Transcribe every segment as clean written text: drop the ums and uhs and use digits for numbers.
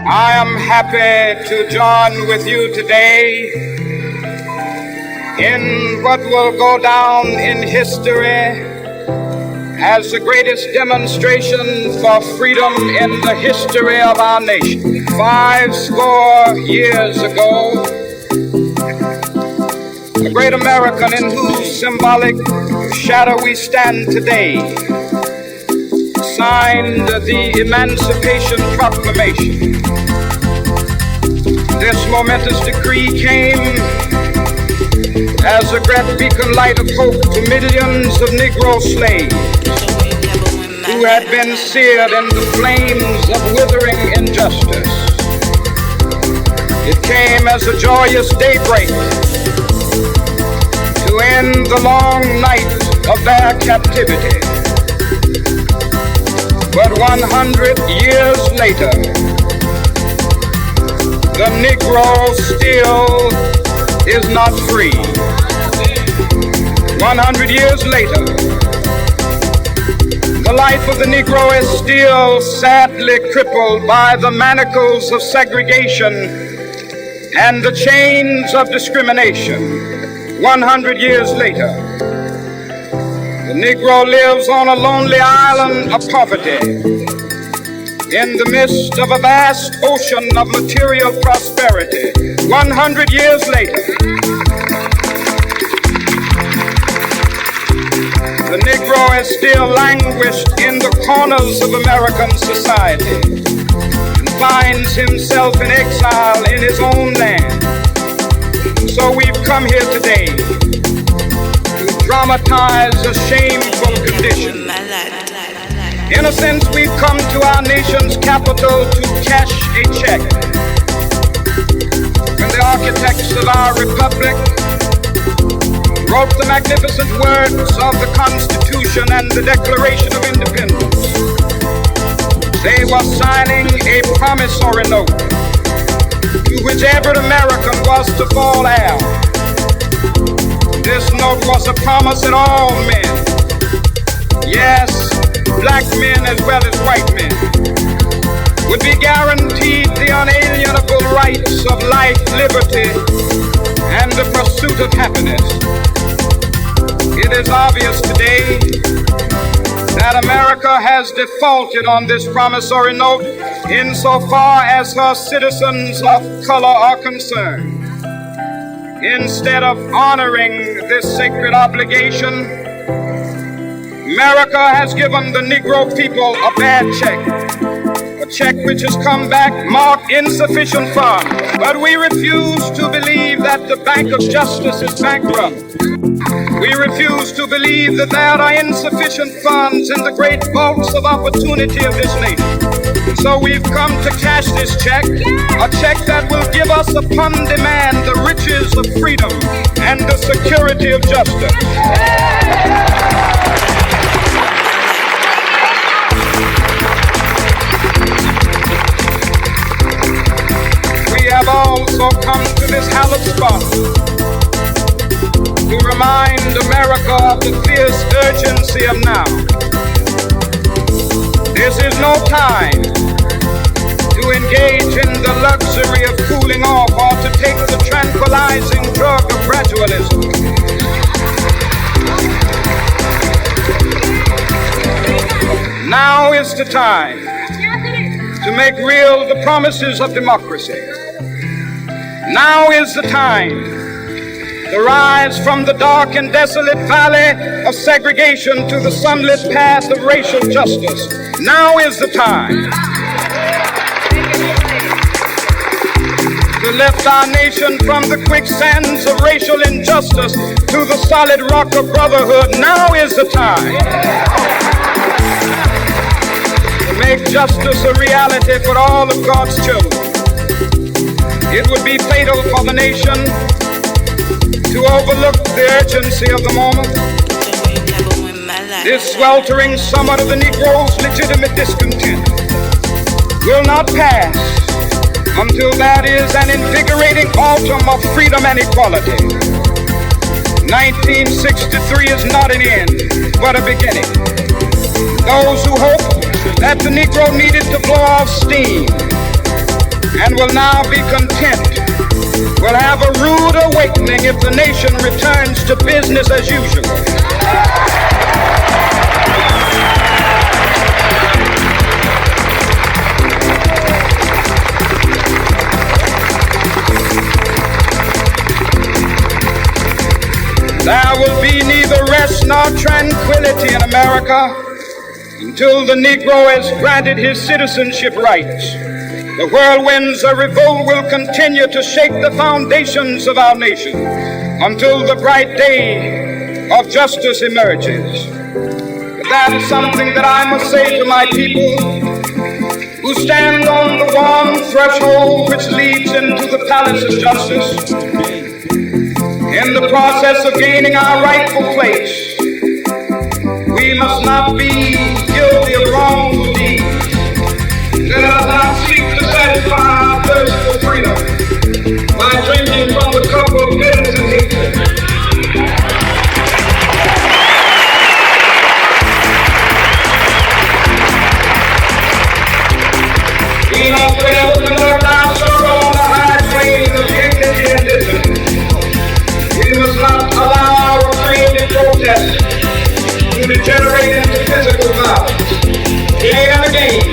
I am happy to join with you today in what will go down in history as the greatest demonstration for freedom in the history of our nation. 50 years ago, a great American in whose symbolic shadow we stand today signed the Emancipation Proclamation. This momentous decree came as a great beacon light of hope to millions of Negro slaves who had been seared in the flames of withering injustice. It came as a joyous daybreak to end the long night of their captivity. But 100 years later, the Negro still is not free. 100 years later, the life of the Negro is still sadly crippled by the manacles of segregation and the chains of discrimination. 100 years later, the Negro lives on a lonely island of poverty in the midst of a vast ocean of material prosperity. 100 years later, the Negro is still languished in the corners of American society and finds himself in exile in his own land. So we've come here today to dramatize a shameful condition. In a sense, we've come to our nation's capital to cash a check. When the architects of our republic wrote the magnificent words of the Constitution and the Declaration of Independence, they were signing a promissory note to which every American was to fall heir. This note was a promise that all men, yes, black men as well as white men, would be guaranteed the unalienable rights of life, liberty, and the pursuit of happiness. It is obvious today that America has defaulted on this promissory note insofar as her citizens of color are concerned. Instead of honoring this sacred obligation, America has given the Negro people a bad check. A check which has come back marked insufficient funds. But we refuse to believe that the Bank of Justice is bankrupt. We refuse to believe that there are insufficient funds in the great vaults of opportunity of this nation. So we've come to cash this check, a check that will give us upon demand the riches of freedom and the security of justice. We have also come to this hallowed spot to remind America of the fierce urgency of now. This is no time to engage in the luxury of cooling off or to take the tranquilizing drug of gradualism. Now is the time to make real the promises of democracy. Now is the time to rise from the dark and desolate valley of segregation to the sunlit path of racial justice. Now is the time to lift our nation from the quicksands of racial injustice to the solid rock of brotherhood. Now is the time to make justice a reality for all of God's children. It would be fatal for the nation to overlook the urgency of the moment. This sweltering summer of the Negro's legitimate discontent will not pass until there is an invigorating autumn of freedom and equality. 1963 is not an end, but a beginning. Those who hope that the Negro needed to blow off steam and will now be content will have a rude awakening if the nation returns to business as usual. There will be neither rest nor tranquility in America until the Negro is granted his citizenship rights. The whirlwinds of revolt will continue to shake the foundations of our nation until the bright day of justice emerges. But that is something that I must say to my people who stand on the warm threshold which leads into the palace of justice. In the process of gaining our rightful place, we must not be guilty of wrongful deeds. Let us not seek to satisfy our thirst for freedom by drinking from the cup of bitterness and hatred. We must fail to conduct our struggle on the high plane of dignity and distance. We must not allow our creative protest to degenerate into physical violence. Again and again,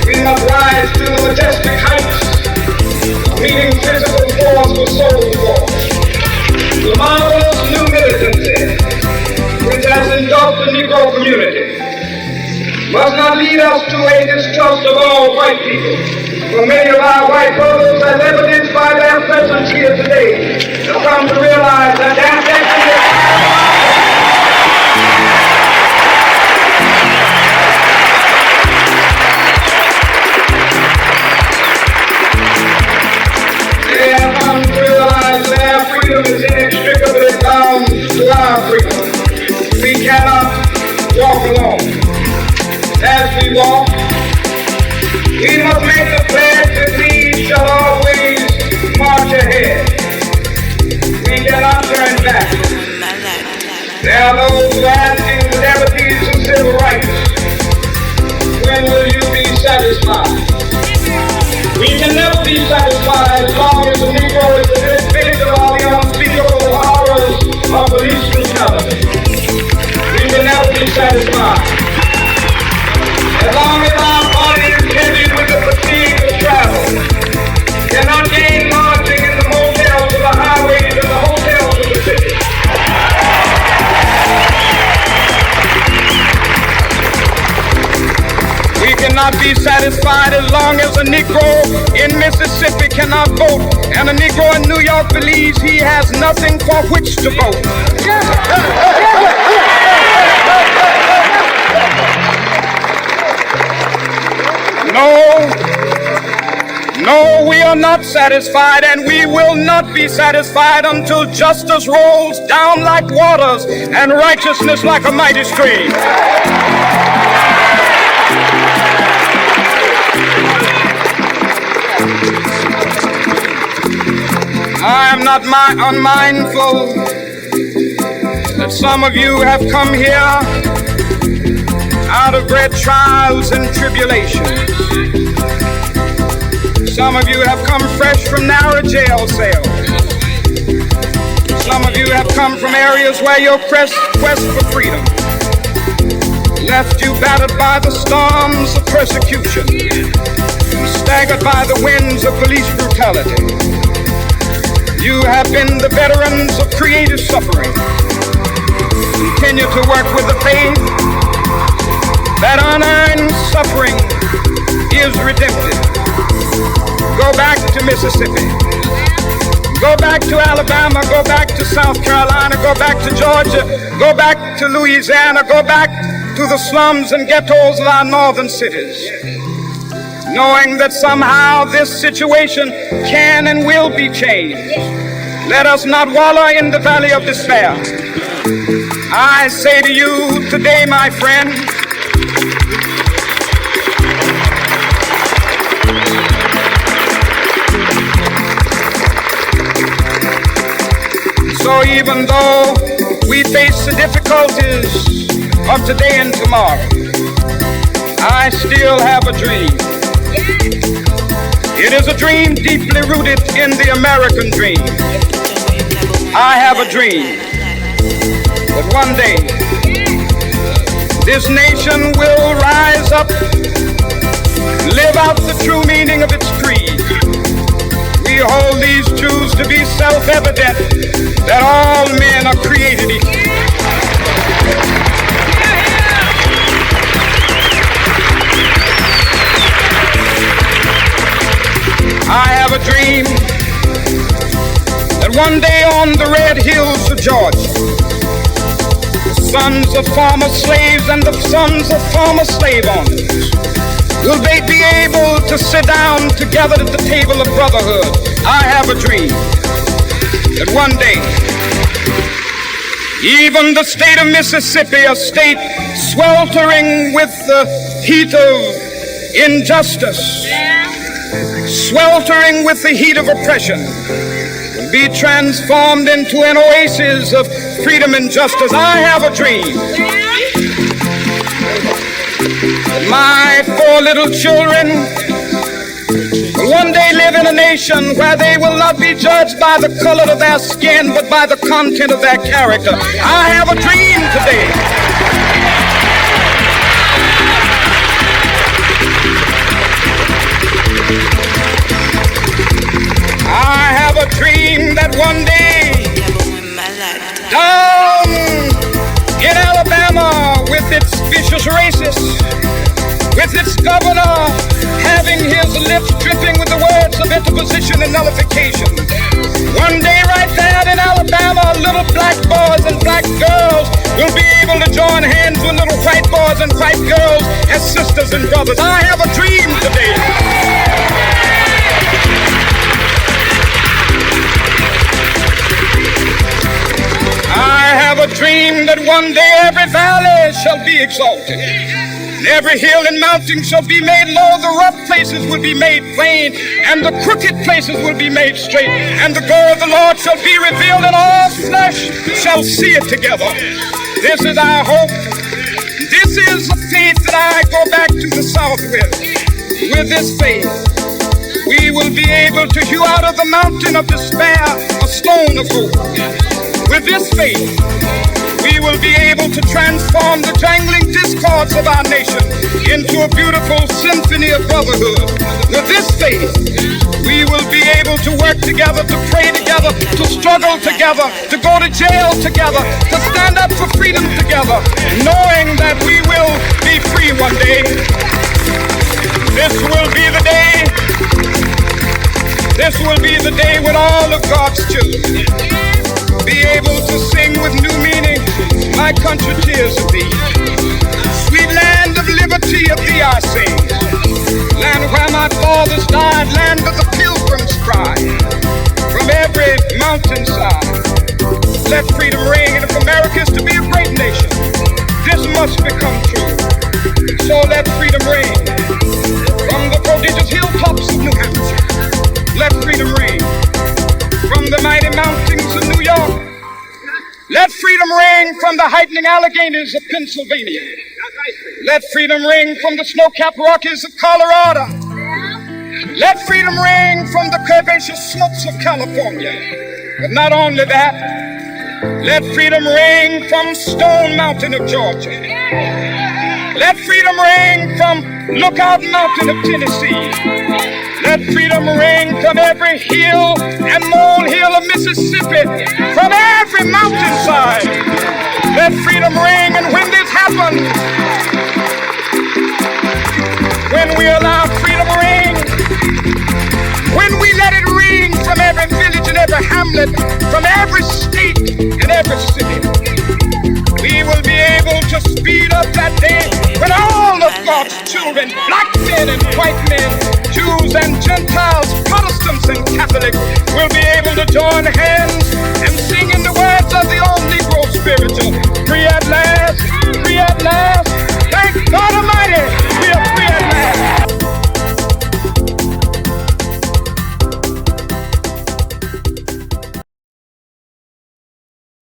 we must rise to the majestic heights of meeting physical force with soul force. The marvelous new militancy which has engulfed the Negro community must not lead us to a distrust of all white people. For many of our white brothers, as evidenced by their presence here today, have come to realize that their destiny is is inextricably bound to our freedom. We cannot walk alone. As we walk, we must make the pledge that we shall always march ahead. We cannot turn back. There are those who are asking the devotees of civil rights, when will you be satisfied? We can never be satisfied as long as the Negro is the victim of the unspeakable horrors of police brutality. We can never be satisfied as long as our body is heavy with the fatigue of travel. We cannot gain lodging in the motels of the highways and the hotels of the city. We cannot be satisfied as long as a Negro in Mississippi cannot vote and a Negro in New York believes he has nothing for which to vote. No, we are not satisfied, and we will not be satisfied until justice rolls down like waters and righteousness like a mighty stream. I am not unmindful that some of you have come here out of great trials and tribulations. Some of you have come fresh from narrow jail cells. Some of you have come from areas where your quest for freedom left you battered by the storms of persecution, staggered by the winds of police brutality. You have been the veterans of creative suffering. Continue to work with the faith that unearned suffering is redemptive. Go back to Mississippi. Go back to Alabama. Go back to South Carolina. Go back to Georgia. Go back to Louisiana. Go back to the slums and ghettos of our northern cities, knowing that somehow this situation can and will be changed. Let us not wallow in the valley of despair. I say to you today, my friend, so even though we face the difficulties of today and tomorrow, I still have a dream. It is a dream deeply rooted in the American dream. I have a dream that one day this nation will rise up, live out the true meaning of its creed. We hold these truths to be self-evident, that all men are created equal. I have a dream that one day on the red hills of Georgia, the sons of former slaves and the sons of former slave owners will they be able to sit down together at the table of brotherhood. I have a dream that one day even the state of Mississippi, a state sweltering with the heat of injustice, sweltering with the heat of oppression, will be transformed into an oasis of freedom and justice. I have a dream that my 4 little children will one day live in a nation where they will not be judged by the color of their skin, but by the content of their character. I have a dream today. I have a dream that one day down in Alabama, with its vicious racists, with its governor having his lips dripping with the words of interposition and nullification, one day right there in Alabama, little black boys and black girls will be able to join hands with little white boys and white girls as sisters and brothers. I have a dream today. I have a dream that one day every valley shall be exalted, and every hill and mountain shall be made low. The rough places will be made plain, and the crooked places will be made straight. And the glory of the Lord shall be revealed, and all flesh shall see it together. This is our hope. This is the faith that I go back to the South with. With this faith, we will be able to hew out of the mountain of despair a stone of hope. With this faith, we will be able to transform the jangling discords of our nation into a beautiful symphony of brotherhood. With this faith, we will be able to work together, to pray together, to struggle together, to go to jail together, to stand up for freedom together, knowing that we will be free one day. This will be the day. This will be the day when all of God's children be able to sing with new meaning, my country tears of thee. Sweet land of liberty of thee I sing. Land where my fathers died, land of the pilgrim's cry. From every mountainside, let freedom ring. And if America is to be a great nation, this must become true. So let freedom ring. From the prodigious hilltops of New Hampshire, let freedom ring. From the mighty mountains of New York, let freedom ring. From the heightening Alleghenies of Pennsylvania, let freedom ring. From the snow-capped Rockies of Colorado, let freedom ring. From the curvaceous slopes of California. But not only that, let freedom ring from Stone Mountain of Georgia. Let freedom ring from Lookout Mountain of Tennessee. Let freedom ring from every hill and molehill of Mississippi, from every mountainside. Let freedom ring. And when this happens, when we allow freedom to ring, when we let it ring from every village and every hamlet, from every state and every city, we will be able to speed up that day when all of God's children, black men and white men, Jews and Gentiles, Protestants and Catholics, will be able to join hands and sing